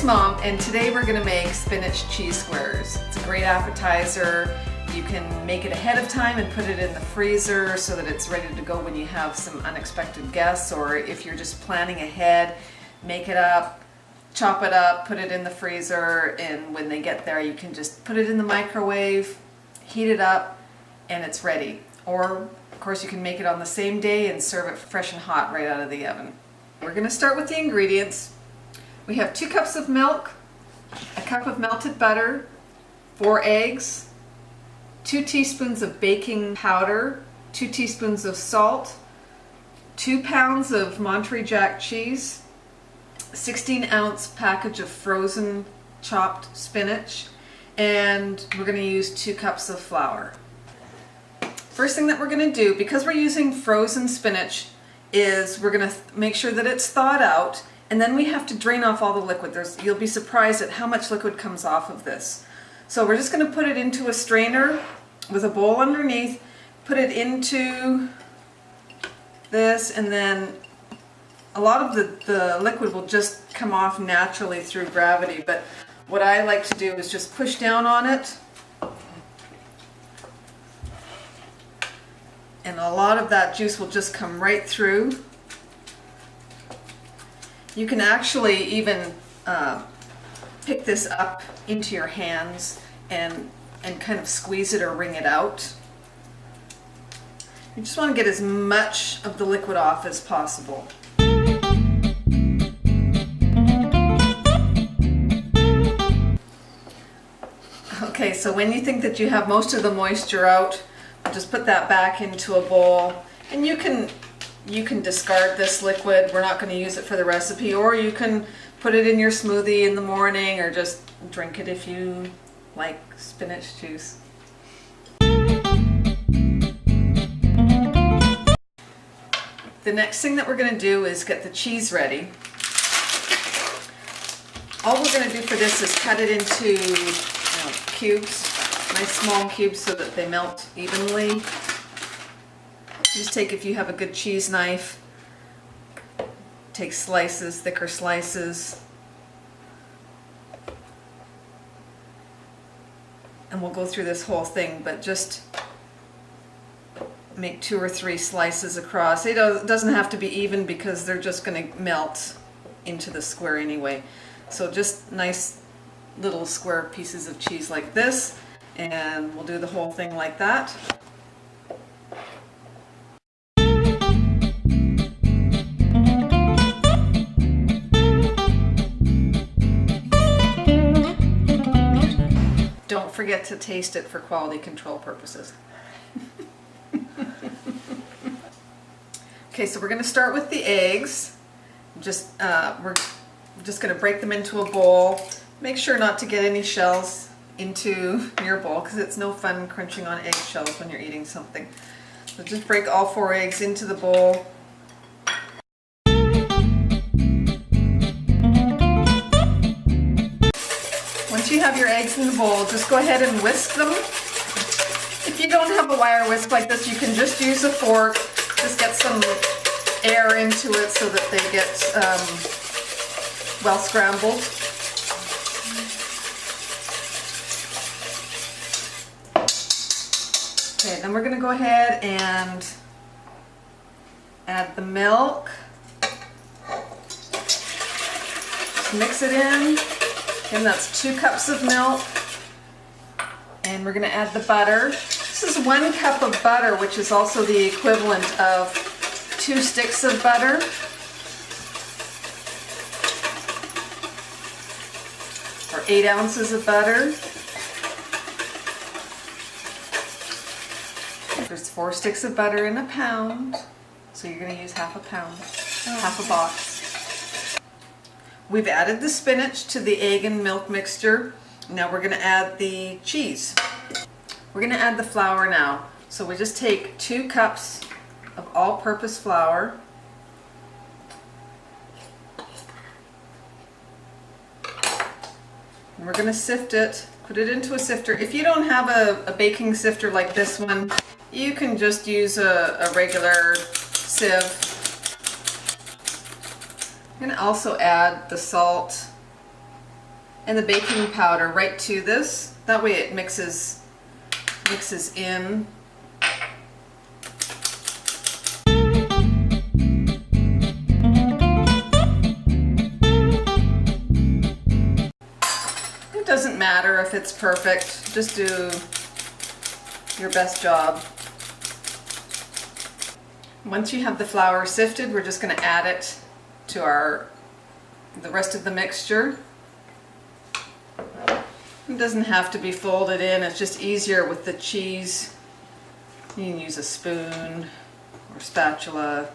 Mom, and today we're going to make spinach cheese squares. It's a great appetizer. You can make it ahead of time and put it in the freezer so that it's ready to go when you have some unexpected guests, or if you're just planning ahead, make it up, chop it up, put it in the freezer, and when they get there you can just put it in the microwave, heat it up, and it's ready. Or of course you can make it on the same day and serve it fresh and hot right out of the oven. We're going to start with the ingredients. We have 2 cups of milk, a cup of melted butter, 4 eggs, 2 teaspoons of baking powder, 2 teaspoons of salt, 2 pounds of Monterey Jack cheese, 16-ounce package of frozen chopped spinach, and we're going to use 2 cups of flour. First thing that we're going to do, because we're using frozen spinach, is we're going to make sure that it's thawed out, and then we have to drain off all the liquid. You'll be surprised at how much liquid comes off of this. So we're just going to put it into a strainer with a bowl underneath, put it into this, and then a lot of the liquid will just come off naturally through gravity, but what I like to do is just push down on it, and a lot of that juice will just come right through. You can actually even pick this up into your hands and kind of squeeze it or wring it out. You just want to get as much of the liquid off as possible. Okay, so when you think that you have most of the moisture out, just put that back into a bowl, and you can discard this liquid. We're not going to use it for the recipe, or you can put it in your smoothie in the morning, or just drink it if you like spinach juice. The next thing that we're going to do is get the cheese ready. All we're going to do for this is cut it into cubes, nice small cubes, so that they melt evenly. Just take, if you have a good cheese knife, take slices, thicker slices, and we'll go through this whole thing, but just make 2 or 3 slices across. It doesn't have to be even because they're just going to melt into the square anyway. So just nice little square pieces of cheese like this, and we'll do the whole thing like that. Don't forget to taste it for quality control purposes. Okay, so we're going to start with the eggs. We're just going to break them into a bowl. Make sure not to get any shells into your bowl, because it's no fun crunching on eggshells when you're eating something. So just break all 4 eggs into the bowl. Once you have your eggs in the bowl, just go ahead and whisk them. If you don't have a wire whisk like this, you can just use a fork. Just get some air into it so that they get well scrambled. Okay, then we're going to go ahead and add the milk. Just mix it in. Again, that's 2 cups of milk. And we're going to add the butter. This is 1 cup of butter, which is also the equivalent of 2 sticks of butter. Or 8 ounces of butter. There's 4 sticks of butter in a pound, so you're going to use half a pound, half a box. We've added the spinach to the egg and milk mixture. Now we're going to add the cheese. We're going to add the flour now. So we just take 2 cups of all-purpose flour. And we're going to sift it, put it into a sifter. If you don't have a baking sifter like this one, you can just use a regular sieve. I'm going to also add the salt and the baking powder right to this. That way it mixes in. It doesn't matter if it's perfect, just do your best job. Once you have the flour sifted, we're just going to add it to the rest of the mixture. It doesn't have to be folded in, it's just easier with the cheese. You can use a spoon or spatula.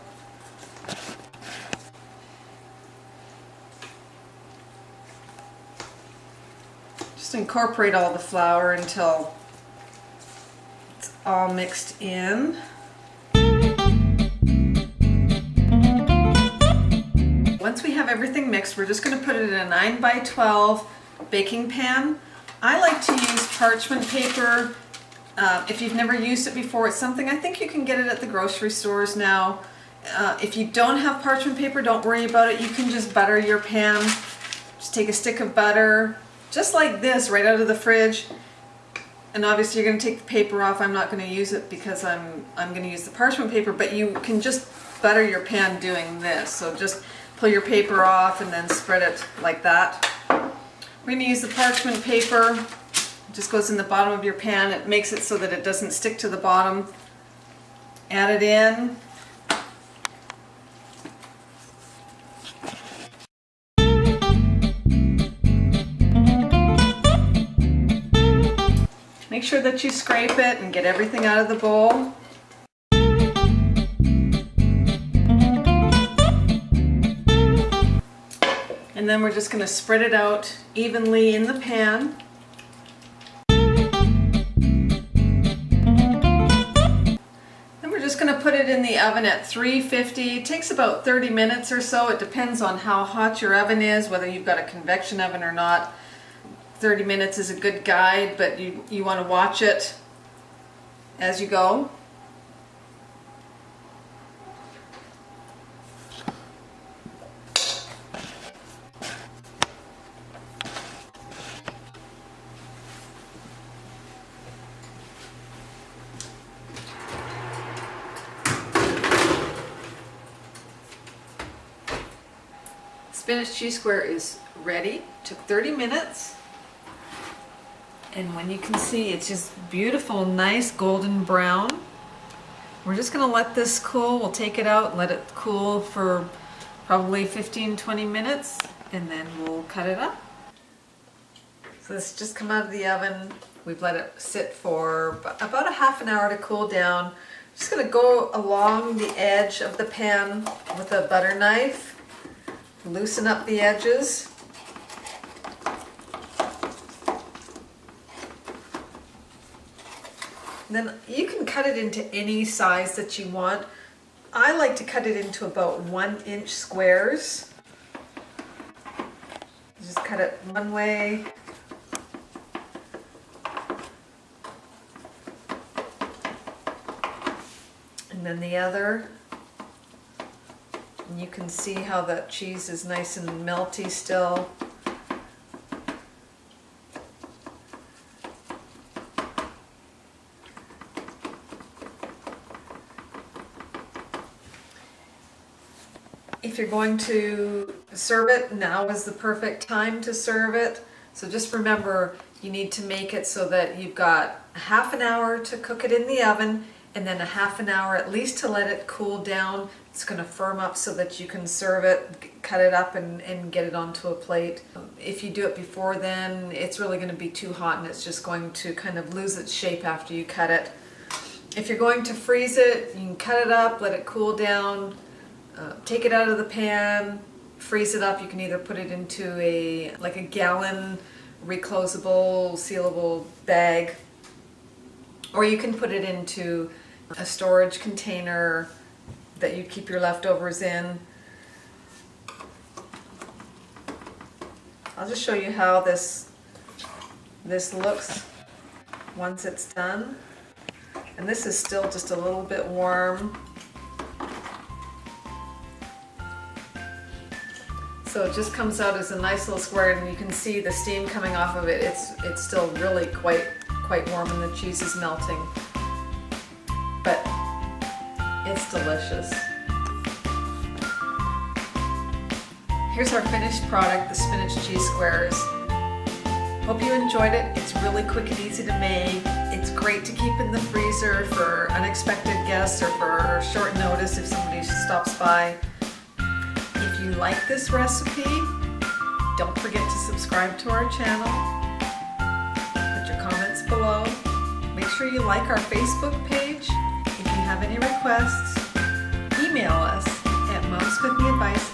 Just incorporate all the flour until it's all mixed in. Once we have everything mixed, we're just going to put it in a 9x12 baking pan. I like to use parchment paper. If you've never used it before, it's something, I think you can get it at the grocery stores now. If you don't have parchment paper, don't worry about it. You can just butter your pan. Just take a stick of butter, just like this, right out of the fridge. And obviously you're going to take the paper off. I'm not going to use it because I'm going to use the parchment paper, but you can just butter your pan doing this. So just pull your paper off and then spread it like that. We're going to use the parchment paper. It just goes in the bottom of your pan. It makes it so that it doesn't stick to the bottom. Add it in. Make sure that you scrape it and get everything out of the bowl. And then we're just going to spread it out evenly in the pan. Then we're just going to put it in the oven at 350. It takes about 30 minutes or so. It depends on how hot your oven is, whether you've got a convection oven or not. 30 minutes is a good guide, but you want to watch it as you go. Spinach cheese square is ready. Took 30 minutes. And when you can see, it's just beautiful, nice golden brown. We're just going to let this cool. We'll take it out and let it cool for probably 15-20 minutes, and then we'll cut it up. So this just come out of the oven. We've let it sit for about a half an hour to cool down. Just going to go along the edge of the pan with a butter knife. Loosen up the edges. Then you can cut it into any size that you want. I like to cut it into about 1-inch squares. Just cut it one way. And then the other. And you can see how that cheese is nice and melty still. If you're going to serve it, now is the perfect time to serve it. So just remember, you need to make it so that you've got a half an hour to cook it in the oven, and then a half an hour at least to let it cool down. It's going to firm up so that you can serve it, cut it up and get it onto a plate. If you do it before then, it's really going to be too hot and it's just going to kind of lose its shape after you cut it. If you're going to freeze it, you can cut it up, let it cool down, take it out of the pan, freeze it up. You can either put it into a gallon reclosable, sealable bag, or you can put it into a storage container that you keep your leftovers in. I'll just show you how this looks once it's done. And this is still just a little bit warm. So it just comes out as a nice little square, and you can see the steam coming off of it. It's still really quite warm, and the cheese is melting. But it's delicious. Here's our finished product, the spinach cheese squares. Hope you enjoyed it. It's really quick and easy to make. It's great to keep in the freezer for unexpected guests or for short notice if somebody stops by. If you like this recipe, don't forget to subscribe to our channel. Put your comments below. Make sure you like our Facebook page. If you have any requests, email us at momscookingadvice